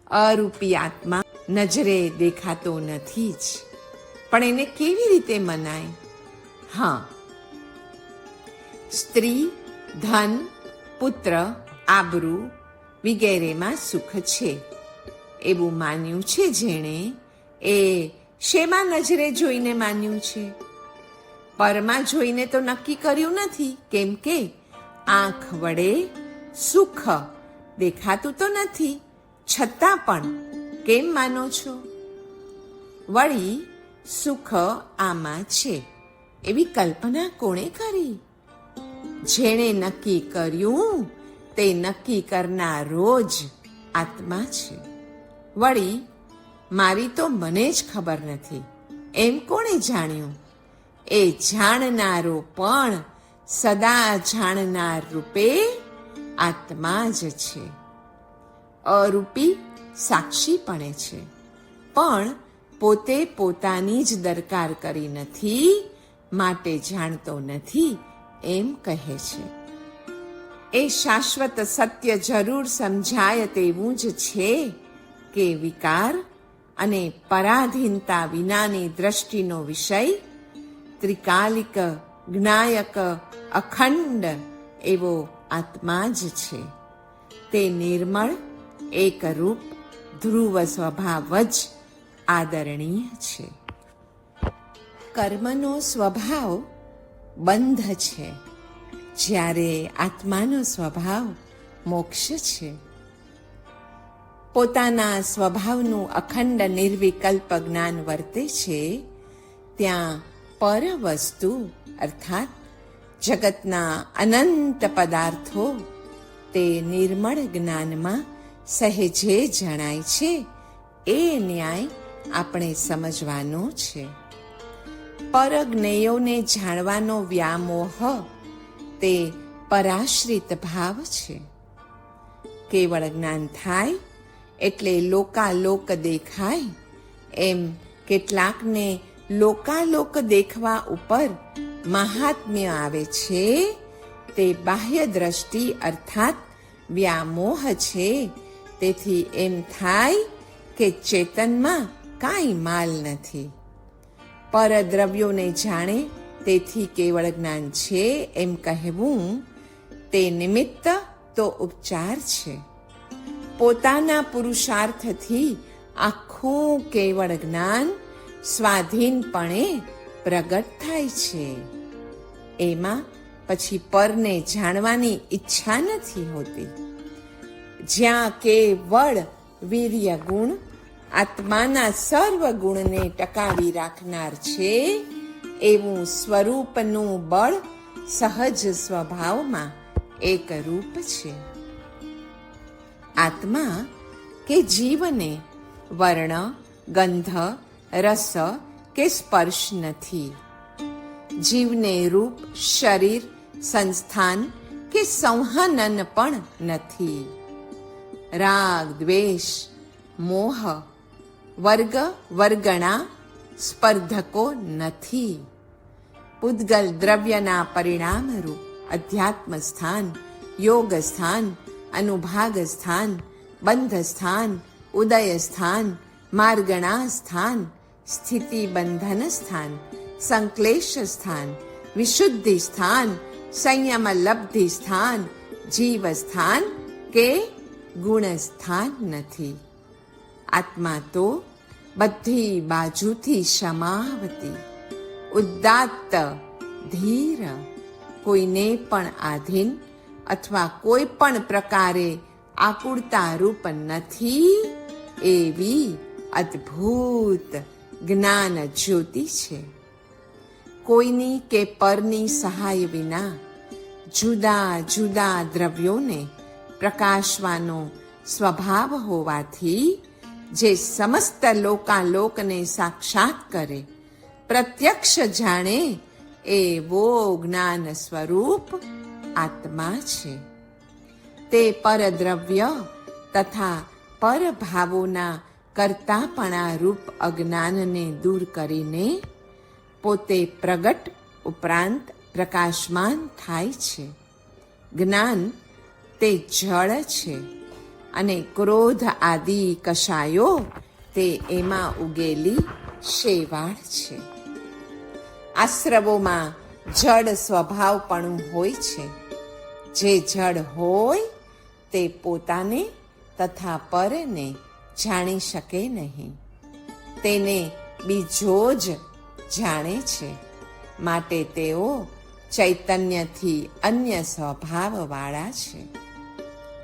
અરૂપી આત્મા નજરે દેખાતો નથી જ, પણ એને કેવી રીતે મનાય? હા, સ્ત્રી, ધન, પુત્ર, આબરૂ વગેરેમાં સુખ છે એવું માન્યું છે જેણે, એ શેમાં નજરે જોઈને માન્યું છે? પરમાં જોઈને તો નક્કી કર્યું નથી, કેમ કે આંખ વડે સુખ દેખાતું તો નથી, છતાં પણ કેમ માનો છો? વળી સુખ આમાં છે એવી કલ્પના કોણે કરી? જેણે નક્કી કર્યું તે નક્કી કરનારો જ આત્મા છે. વળી મારી તો મને જ ખબર નથી એમ કોણે જાણ્યું? એ જાણનારો પણ સદા જાણનાર રૂપે આત્મા જ છે. અરૂપી સાક્ષીપણે છે, પણ પોતે પોતાની જ દરકાર કરી નથી, માટે જાણતો નથી એમ કહે છે. એ શાશ્વત સત્ય જરૂર સમજાય તેવું જ છે કે વિકાર અને પરાધીનતા વિનાની દ્રષ્ટિનો વિષય ત્રિકાલિક, જ્ઞાયક, અખંડ એવો આત્મા જ છે. તે નિર્મળ, એકરૂપ, ધ્રુવ સ્વભાવ જ આદરણીય છે. કર્મનો સ્વભાવ બંધ છે, જ્યારે આત્માનો સ્વભાવ મોક્ષ છે. પોતાના સ્વભાવનું અખંડ નિર્વિકલ્પ જ્ઞાન વર્તે છે, ત્યાં પર વસ્તુ અર્થાત જગતના અનંત પદાર્થો તે નિર્મળ જ્ઞાનમાં સહેજે જણાય છે. એ ન્યાય આપણે સમજવાનો છે. પરજ્ઞેયોને જાણવાનો વ્યામોહ તે પરાશ્રિત ભાવ છે. કેવળ જ્ઞાન થાય એટલે લોકાલોક દેખાય, એમ કેટલાકને લોકાલોક દેખવા ઉપર મહાત્મ્ય આવે છે. તે બાહ્ય દ્રષ્ટિ અર્થાત વ્યામોહ છે. તેથી એમ થાય કે ચેતનમાં કાંઈ માલ નથી. પરદ્રવ્યોને જાણે તેથી કેવળ જ્ઞાન છે એમ કહેવું તે નિમિત્ત તો ઉપચાર છે. પોતાના પુરુષાર્થથી આખું કેવળ જ્ઞાન સ્વાધીનપણે પ્રગટ થાય છે. એમાં પછી પરને જાણવાની ઈચ્છા નથી હોતી. જ્યાં કેવળ વીર્ય ગુણ આત્માના સર્વ ગુણને ટકાવી રાખનાર છે, એવું સ્વરૂપનું બળ સહજ સ્વભાવમાં એકરૂપ છે. આત્મા કે જીવને વર્ણ, ગંધ, રસ કે સ્પર્શ નથી. જીવને રૂપ, શરીર, સંસ્થાન કે સંહનન પણ નથી. રાગ, દ્વેષ, મોહ, વર્ગ, વર્ગણા, સ્પર્ધકો નથી. પૂદગલ દ્રવ્યના પરિણામરૂપ અધ્યાત્મ સ્થાન, યોગ સ્થાન, અનુભાગ સ્થાન, બંધ સ્થાન, ઉદય સ્થાન, માર્ગણા સ્થાન, સ્થિતિ બંધન સ્થાન, સંક્લેશ સ્થાન, વિશુદ્ધિ સ્થાન, સંયમ લબ્ધિ સ્થાન, જીવ સ્થાન કે ગુણ સ્થાન નથી. આત્મા તો બધી બાજુથી સમાવતી, ઉદાત્ત, ધીર, કોઈને પણ આધીન અથવા કોઈ પણ પ્રકારે આકુળતા રૂપ નથી એવી અદ્ભુત જ્ઞાન જ્યોતિ છે. કોઈની કે પરની સહાય વિના જુદા જુદા દ્રવ્યોને પ્રકાશવાનો સ્વભાવ હોવાથી જે સમસ્ત લોકાલોકને સાક્ષાત કરે, પ્રત્યક્ષ જાણે એવો જ્ઞાન સ્વરૂપ આત્મા છે. તે પરદ્રવ્ય તથા પરભાવોના કરતાપણા રૂપ અજ્ઞાનને દૂર કરીને પોતે પ્રગટ ઉપરાંત પ્રકાશમાન થાય છે. જ્ઞાન તે જળ છે. અને ક્રોધ આદિ કશાયો તે એમાં ઉગેલી શેવાળ છે. આશ્રવોમાં જડ સ્વભાવપણું હોય છે. જે જડ હોય તે પોતાને તથા પરને જાણી શકે નહીં. તેને બીજો જ જાણે છે. માટે તેઓ ચૈતન્યથી અન્ય સ્વભાવવાળા છે.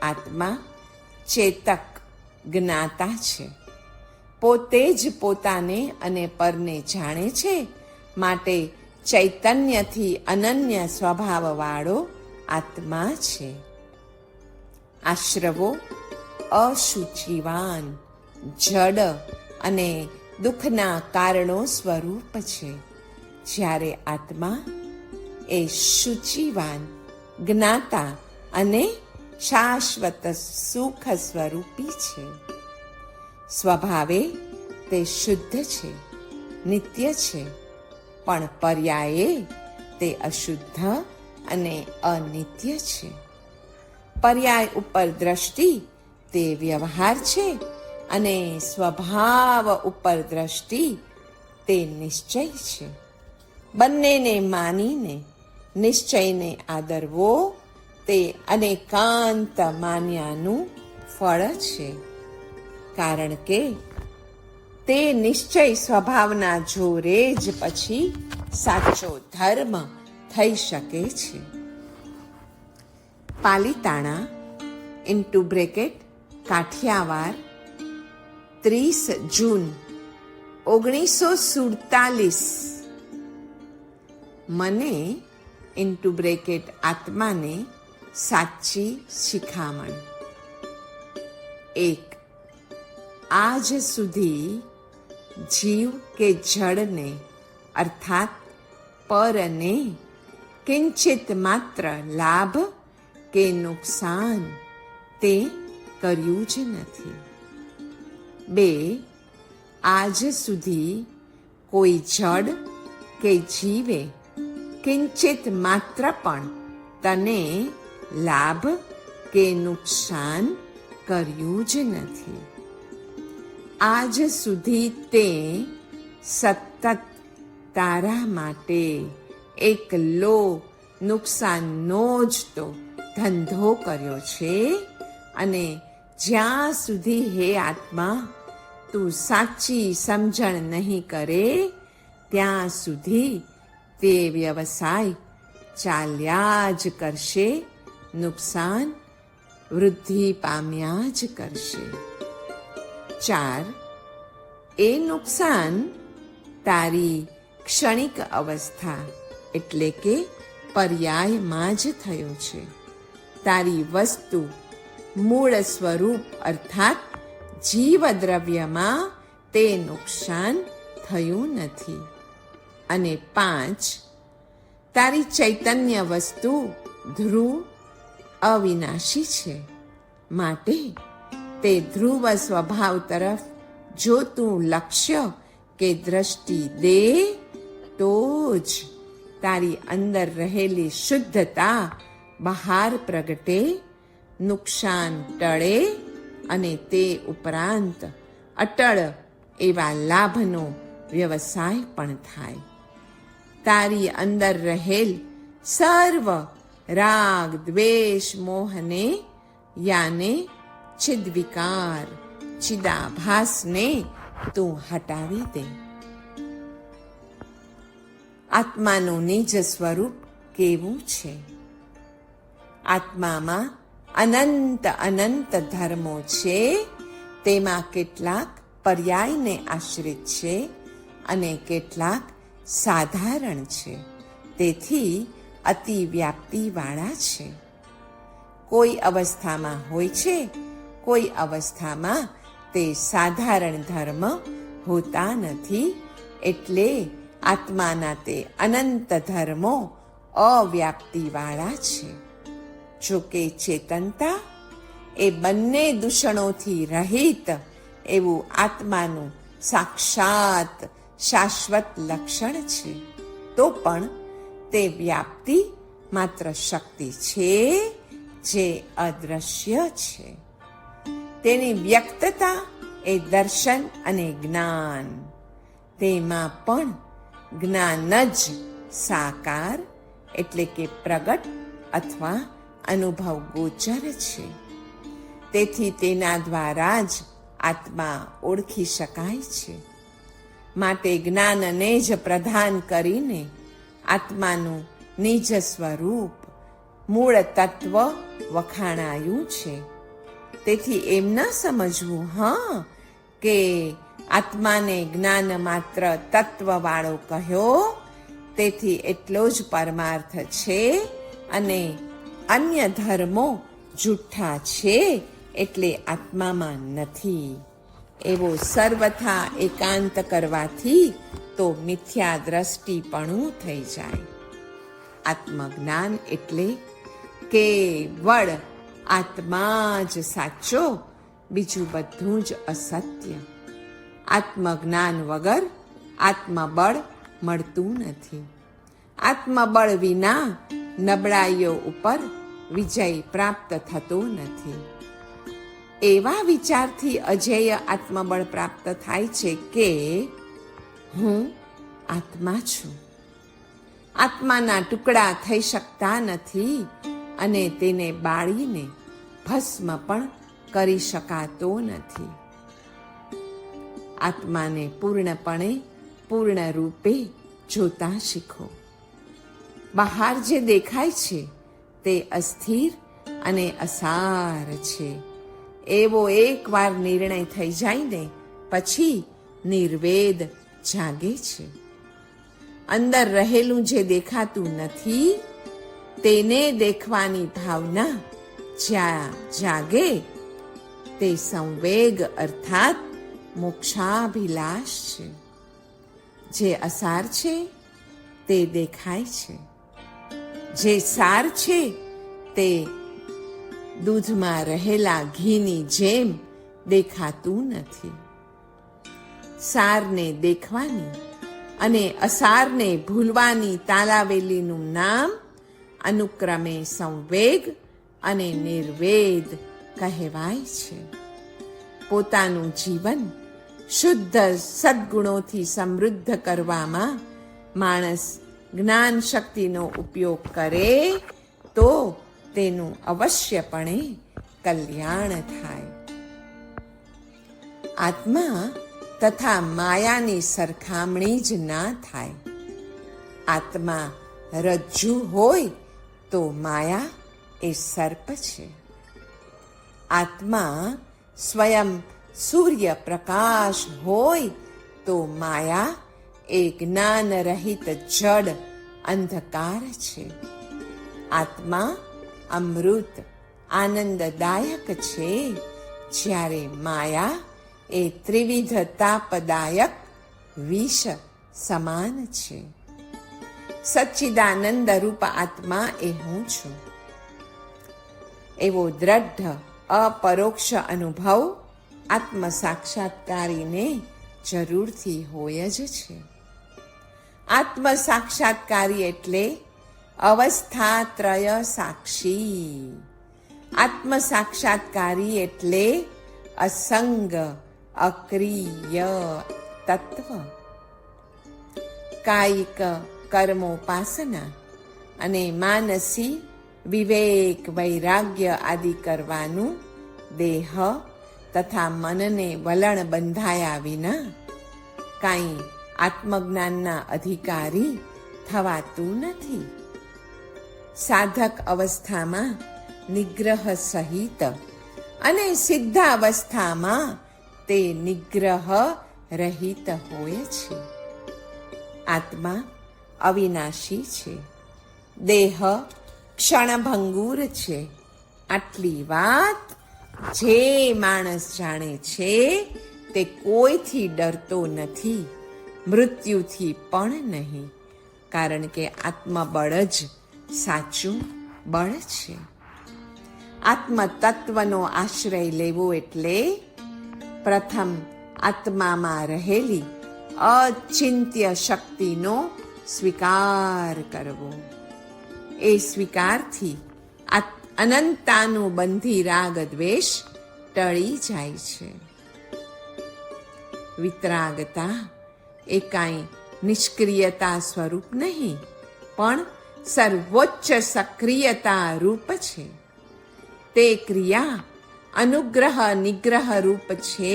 આત્મા ચેતક જ્ઞાતા છે. પોતે જ પોતાને અને પરને જાણે છે. માટે ચૈતન્યથી અનન્ય સ્વભાવવાળો આત્મા છે. આશ્રવો અશુચિવાન, જડ અને દુઃખના કારણો સ્વરૂપ છે. જ્યારે આત્મા એ શુચિવાન, જ્ઞાતા અને શાશ્વત સુખ સ્વરૂપી છે. સ્વભાવે તે શુદ્ધ છે, નિત્ય છે, પણ પર્યાયે તે અશુદ્ધ અને અનિત્ય છે. પર્યાય ઉપર દ્રષ્ટિ તે વ્યવહાર છે અને સ્વભાવ ઉપર દ્રષ્ટિ તે નિશ્ચય છે. બંનેને માનીને નિશ્ચયને આદરવો તે અનેકાંત માન્યાનું ફળ છે. કારણ કે તે નિશ્ચય સ્વભાવના જોરે જ પછી સાચો ધર્મ થઈ શકે છે. પાલિતાણા ઇન્ટુ બ્રેકેટ કાઠિયાવાડ 30 જૂન 1947. મને ઇન્ટુ બ્રેકેટ આત્માને સાચી શિખામણ. 1. આજ સુધી જીવ કે જડને અર્થાત પરને કિંચિત માત્ર લાભ કે નુકસાન તે કર્યું જ નથી. 2. આજ સુધી કોઈ જડ કે જીવે કિંચિત માત્ર પણ તને લાભ કે નુકસાન કર્યું જ નથી. આજ સુધી તે સતત તારા માટે એકલો નુકસાનનો જ તો ધંધો કર્યો છે. અને જ્યાં સુધી હે આત્મા તું સાચી સમજણ નહીં કરે ત્યાં સુધી તે વ્યવસાય ચાલ્યા જ કરશે, નુકસાન વૃદ્ધિ પામ્યા જ કરશે. 4. એ નુકસાન તારી ક્ષણિક અવસ્થા એટલે કે પર્યાયમાં જ થયો છે. તારી વસ્તુ મૂળ સ્વરૂપ અર્થાત જીવદ્રવ્યમાં તે નુકસાન થયું નથી. અને 5. તારી ચૈતન્ય વસ્તુ ધ્રુવ અવિનાશી છે. માટે તે ધ્રુવ સ્વભાવ તરફ જો તું લક્ષ્ય કે દ્રષ્ટિ દે તો જ તારી અંદર રહેલી શુદ્ધતા બહાર પ્રગટે, નુકસાન ટળે અને તે ઉપરાંત અટળ એવા લાભનો વ્યવસાય પણ થાય. તારી અંદર રહેલ સર્વ રાગ દ્વેષ મોહને યાને ચિદવિકાર ચિદાભાસને તું હટાવી દે. આત્માનું નિજ સ્વરૂપ કેવું છે? આત્મામાં અનંત અનંત ધર્મો છે. તેમાં કેટલાક પર્યાયને આશ્રિત છે અને કેટલાક સાધારણ છે. તેથી અતિવ્યાપ્તિવાળા છે. કોઈ અવસ્થામાં હોય છે, કોઈ અવસ્થામાં તે સાધારણ ધર્મ હોતા નથી. એટલે આત્માના તે અનંત ધર્મો અવ્યાપ્તિવાળા છે. જોકે ચેતનતા એ બંને દૂષણોથી રહિત એવું આત્માનું સાક્ષાત શાશ્વત લક્ષણ છે. તો પણ તે વ્યાપ્તિ માત્ર શક્તિ છે જે અદ્રશ્ય છે. તેની વ્યક્તતા એ દર્શન અને જ્ઞાન. તેમાં પણ જ્ઞાન જ સાકાર એટલે કે પ્રગટ અથવા અનુભવ ગોચર છે. તેથી તેના દ્વારા જ આત્મા ઓળખી શકાય છે. માટે જ્ઞાનને જ પ્રધાન કરીને આત્માનું નિજ સ્વરૂપ મૂળ તત્વ વખાણાયું છે. તેથી એમ ન સમજવું કે આત્માને જ્ઞાન માત્ર તત્વવાળો કહ્યો તેથી એટલો જ પરમાર્થ છે અને અન્ય ધર્મો જૂઠ્ઠા છે એટલે આત્મામાં નથી એવો સર્વથા એકાંત કરવાથી તો મિથ્યા દ્રષ્ટિપણું થઈ જાય. આત્મજ્ઞાન એટલે કેવળ આત્મા જ સાચો, બીજું બધું જ અસત્ય. આત્મજ્ઞાન વગર આત્મબળ મળતું નથી. આત્મબળ વિના નબળાઈઓ ઉપર વિજય પ્રાપ્ત થતો નથી. એવા વિચારથી અજેય આત્મબળ પ્રાપ્ત થાય છે કે હું આત્મા છું. આત્માના ટુકડા થઈ શકતા નથી અને તેને બાળીને ભસ્મ પણ કરી શકાતો નથી. આત્માને પૂર્ણપણે પૂર્ણ રૂપે જોતા શીખો. બહાર જે દેખાય છે તે અસ્થિર અને અસાર છે એવો એકવાર નિર્ણય થઈ જાય ને પછી નિર્વેદ જાગે છે. અંદર રહેલું જે દેખાતું નથી તેને દેખવાની ભાવના જ્યાં જાગે તે સંવેગ અર્થાત મોક્ષાભિલાષ છે. જે અસાર છે તે દેખાય છે, જે સાર છે તે દૂધમાં રહેલા ઘીની જેમ દેખાતું નથી. સારને દેખવાની અને અસારને ભૂલવાની તાલાવેલીનું નામ અનુક્રમે સંવેગ અને નિર્વેદ કહેવાય છે. પોતાનું જીવન શુદ્ધ સદ્ગુણોથી સમૃદ્ધ કરવામાં માણસ જ્ઞાન શક્તિનો ઉપયોગ કરે તો તેનું અવશ્યપણે કલ્યાણ થાય. આત્મા તથા માયાની સરખામણી જ ના થાય. આત્મા રજ્જુ હોય તો માયા એ સર્પ છે. આત્મા સ્વયં સૂર્ય પ્રકાશ હોય તો માયા એ જ્ઞાન રહિત જડ અંધકાર છે. આત્મા અમૃત આનંદદાયક છે, જ્યારે માયા એ ત્રિવિધ તાપદાયક વિષ સમાન છે. સચ્ચિદાનંદ રૂપ આત્મા એ હું છું એવો દ્રઢ અપરોક્ષ અનુભવ આત્મ સાક્ષાત્કારીને જરૂરથી હોય જ છે. આત્મ સાક્ષાત્કારી એટલે અવસ્થાત્રય સાક્ષી. આત્મ સાક્ષાત્કારી એટલે અસંગ અક્રિય તત્વ. કાયિક કર્મોપાસના અને માનસી વિવેક વૈરાગ્ય આદિ કરવાનું દેહ તથા મનને વલણ બંધાયા વિના કાંઈ આત્મજ્ઞાનના અધિકારી થવાતું નથી. સાધક અવસ્થામાં નિગ્રહ સહિત અને સિદ્ધ અવસ્થામાં તે નિગ્રહ રહિત હોય છે. આત્મા અવિનાશી છે, દેહ ક્ષણભંગુર છે. આટલી વાત જે માણસ જાણે છે તે કોઈથી ડરતો નથી, મૃત્યુથી પણ નહીં, કારણ કે આત્મબળ જ સાચું બળ છે. આત્મતત્વનો આશ્રય લેવો એટલે પ્રથમ આત્મામાં રહેલી અચિંત્ય શક્તિનો સ્વીકાર કરવો. એ સ્વીકારથી અનંતાનું બંધી રાગ દ્વેષ ટળી જાય છે. વિતરાગતા એ કાંઈ નિષ્ક્રિયતા સ્વરૂપ નહીં, પણ સર્વોચ્ચ સક્રિયતા રૂપ છે. તે ક્રિયા અનુગ્રહ નિગ્રહ રૂપ છે,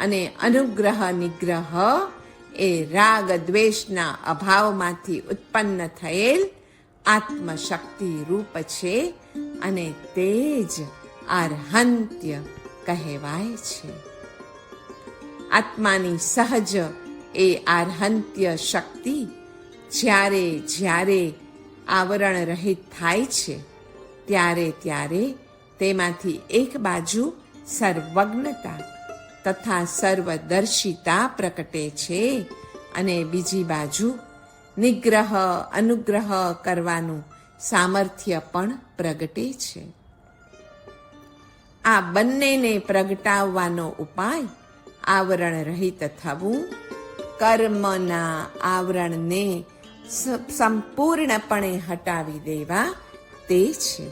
અને અનુગ્રહ નિગ્રહ એ રાગ દ્વેષના અભાવમાંથી ઉત્પન્ન થયેલ આત્મશક્તિ રૂપ છે, અને તે જ આર્હંત્ય કહેવાય છે. આત્માની સહજ એ આર્હંત્ય શક્તિ જ્યારે જ્યારે આવરણ રહિત થાય છે, ત્યારે ત્યારે તેમાંથી એક બાજુ સર્વજ્ઞતા તથા સર્વદર્શિતા પ્રકટે છે, અને બીજી બાજુ નિગ્રહ અનુગ્રહ કરવાનું સામર્થ્ય પણ પ્રગટે છે. આ બંનેને પ્રગટાવવાનો ઉપાય આવરણ રહિત થવું, કર્મના આવરણને સંપૂર્ણપણે હટાવી દેવા તે છે.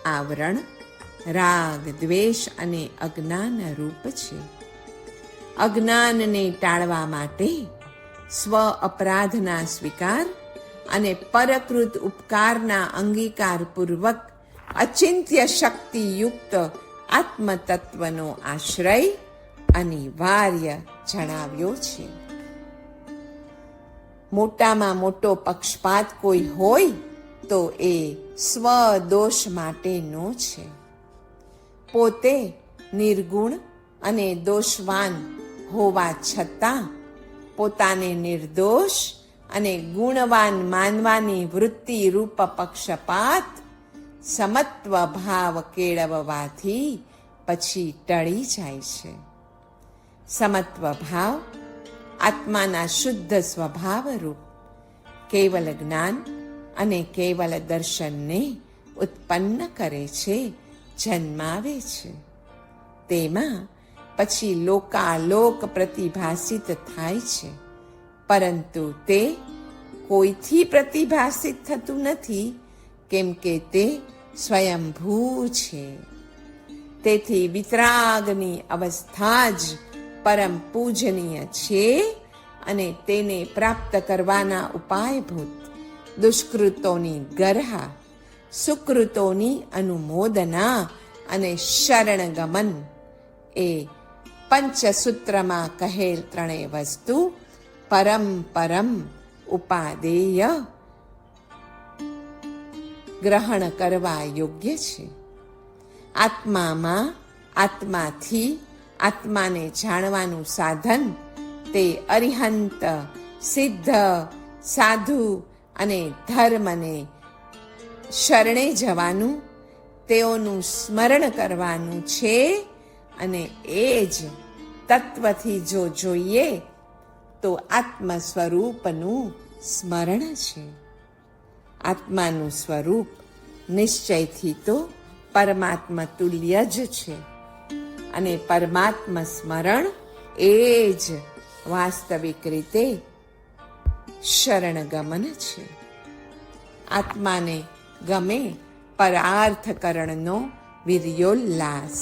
આવરણ રાગ દ્વેષ અને અજ્ઞાન રૂપ છે. અજ્ઞાનને ટાળવા માટે સ્વ અપરાધના સ્વીકાર અને પરકૃત ઉપકારના અંગીકારપૂર્વક અચિંત્ય શક્તિયુક્ત આત્મતત્વનો આશ્રય અનિવાર્ય જણાવ્યો છે. મોટામાં મોટો પક્ષપાત કોઈ હોય તો એ સ્વદોષ માટેનો છે. પોતે નિર્ગુણ અને દોષવાન હોવા છતાં પોતાને નિર્દોષ અને ગુણવાન માનવાની વૃત્તિ રૂપ પક્ષપાત સમત્વ ભાવ કેળવવાથી પછી ટળી જાય છે. સમત્વ ભાવ આત્માના શુદ્ધ સ્વભાવ રૂપ કેવલ જ્ઞાન અને કેવલ દર્શનને ઉત્પન્ન કરે છે, જન્માવે છે. તેમાં પછી લોકાલોક પ્રતિભાસિત થાય છે, પરંતુ તે કોઈથી પ્રતિભાસિત થતું નથી, કેમ કે તે સ્વયંભૂ છે. તેથી વિતરાગની અવસ્થા જ પરમ પૂજનીય છે, અને તેને પ્રાપ્ત કરવાના ઉપાયભૂત દુષ્કૃતોની ગરહા, સુકૃતોની અનુમોદના અને શરણગમન એ પંચસૂત્રમાં કહેલ ત્રણેય વસ્તુ પરમ પરમ ઉપાદેય ગ્રહણ કરવા યોગ્ય છે. આત્મામાં આત્માથી આત્માને જાણવાનું સાધન તે અરિહંત સિદ્ધ સાધુ અને ધર્મને શરણે જવાનું, તેઓનું સ્મરણ કરવાનું છે, અને એ જ તત્વથી જો જોઈએ તો આત્મ સ્વરૂપનું સ્મરણ છે. આત્માનું સ્વરૂપ નિશ્ચયથી તો પરમાત્મા તુલ્ય જ છે, અને પરમાત્મા સ્મરણ એ જ વાસ્તવિક રીતે શરણગમન છે. આત્માને ગમે પરાર્થકરણનો વીર્યોલ્લાસ.